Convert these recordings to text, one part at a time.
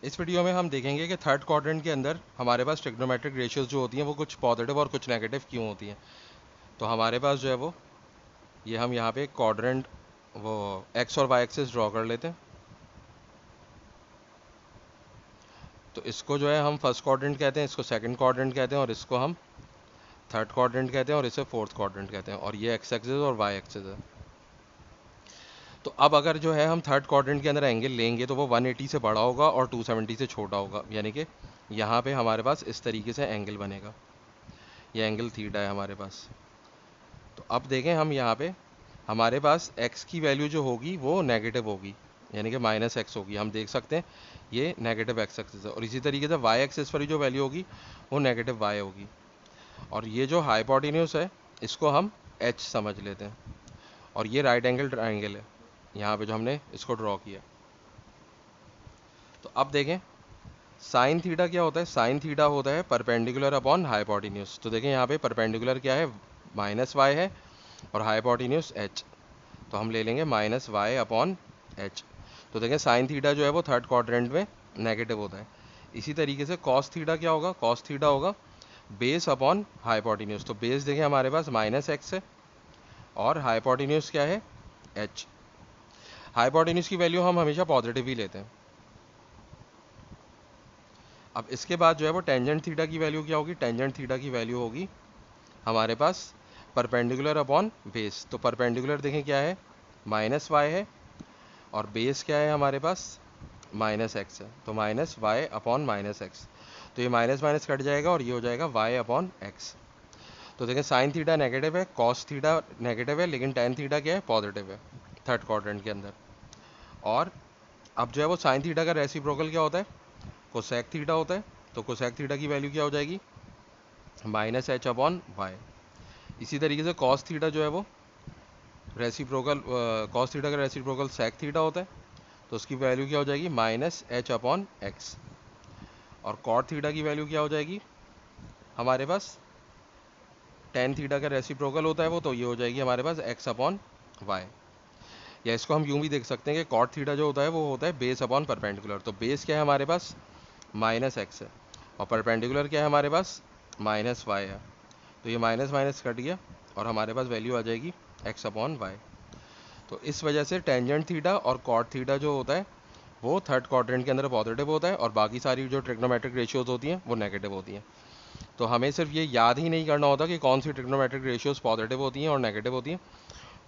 इस वीडियो में हम देखेंगे कि थर्ड क्वाड्रेंट के अंदर हमारे पास ट्रिग्नोमेट्रिक रेशियोज जो होती हैं वो कुछ पॉजिटिव और कुछ नेगेटिव क्यों होती हैं। तो हमारे पास जो है वो ये हम यहाँ पे क्वाड्रेंट वो एक्स और वाई एक्सिस ड्रॉ कर लेते हैं। तो इसको जो है हम फर्स्ट क्वाड्रेंट कहते हैं, इसको सेकंड क्वाड्रेंट कहते हैं और इसको हम थर्ड क्वाड्रेंट कहते हैं और इसे फोर्थ क्वाड्रेंट कहते हैं। और ये एक्स एक्सिस और वाई एक्सिस है। तो अब अगर जो है हम थर्ड क्वाड्रेंट के अंदर एंगल लेंगे तो वो 180 से बड़ा होगा और 270 से छोटा होगा, यानी कि यहाँ पे हमारे पास इस तरीके से एंगल बनेगा। ये एंगल थीटा है हमारे पास। तो अब देखें हम यहाँ पे हमारे पास x की वैल्यू जो होगी वो नेगेटिव होगी, यानी कि माइनस एक्स होगी। हम देख सकते हैं ये नेगेटिव एक्स एक्सिस है। और इसी तरीके से y एक्सिस पर जो वैल्यू होगी वो नेगेटिव y होगी। और ये जो हाइपोटेन्यूस है इसको हम h समझ लेते हैं। और ये राइट एंगल ट्राइंगल है यहाँ पे जो हमने इसको ड्रॉ किया। तो अब देखें साइन थीटा क्या होता है। साइन थीटा होता है परपेंडिकुलर अपॉन हाइपोटेन्यूस। तो देखें यहाँ पे परपेंडिकुलर क्या है, माइनस वाई है और हाइपोटेन्यूस h। तो हम ले लेंगे माइनस वाई अपॉन एच। तो देखें साइन थीटा जो है वो थर्ड क्वाड्रेंट में नेगेटिव होता है। इसी तरीके से कॉस थीटा क्या होगा, कॉस थीटा होगा बेस अपॉन हाइपोटेन्यूस। तो बेस देखें हमारे पास माइनस एक्स है और हाइपोटेन्यूस क्या है, एच। हाइपोटेन्यूस की वैल्यू हम हमेशा पॉजिटिव ही लेते हैं। अब इसके बाद जो है वो टेंजेंट थीटा की वैल्यू क्या होगी। टेंजेंट थीटा की वैल्यू होगी हमारे पास परपेंडिकुलर अपॉन बेस। तो परपेंडिकुलर देखें क्या है, माइनस वाई है और बेस क्या है हमारे पास, माइनस एक्स है। तो minus Y upon minus X. तो ये माइनस माइनस कट जाएगा और ये हो जाएगा वाई अपॉन एक्स। तो देखें साइन थीटा नेगेटिव है, कॉस थीटा नेगेटिव है, लेकिन टेन थीटा क्या है, पॉजिटिव है थर्ड क्वाड्रेंट के अंदर। और अब जो है वो साइन थीटा का रेसिप्रोकल क्या होता है, कोसेक थीटा होता है। तो कोसेक थीटा की वैल्यू क्या हो जाएगी, माइनस एच अपॉन वाई। इसी तरीके से कॉस थीटा जो है वो रेसिप्रोकल, कॉस थीटा का रेसिप्रोकल सेक थीटा होता है। तो उसकी वैल्यू क्या हो जाएगी, माइनस एच अपॉन एक्स। और कॉट थीटा की वैल्यू क्या हो जाएगी हमारे पास, टेन थीटा का रेसिप्रोकल होता है वो, तो ये हो जाएगी हमारे पास एक्स अपॉन वाई। या इसको हम यूँ भी देख सकते हैं कि कॉट थीटा जो होता है वो होता है बेस अपॉन परपेंडिकुलर। तो बेस क्या है हमारे पास, माइनस एक्स है और परपेंडिकुलर क्या है हमारे पास, माइनस वाई है। तो ये माइनस माइनस कट गया और हमारे पास वैल्यू आ जाएगी एक्स अपॉन वाई। तो इस वजह से टेंजेंट थीटा और कॉट थीटा जो होता है वो थर्ड क्वाड्रेंट के अंदर पॉजिटिव होता है और बाकी सारी जो ट्रिग्नोमेट्रिक रेशियोज होती हैं वो नेगेटिव होती हैं। तो हमें सिर्फ ये याद ही नहीं करना होता कि कौन सी ट्रिग्नोमेट्रिक रेशियोज पॉजिटिव होती हैं और नेगेटिव होती हैं,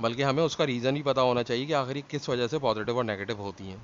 बल्कि हमें उसका रीज़न भी पता होना चाहिए कि आखिर किस वजह से पॉजिटिव और नेगेटिव होती हैं।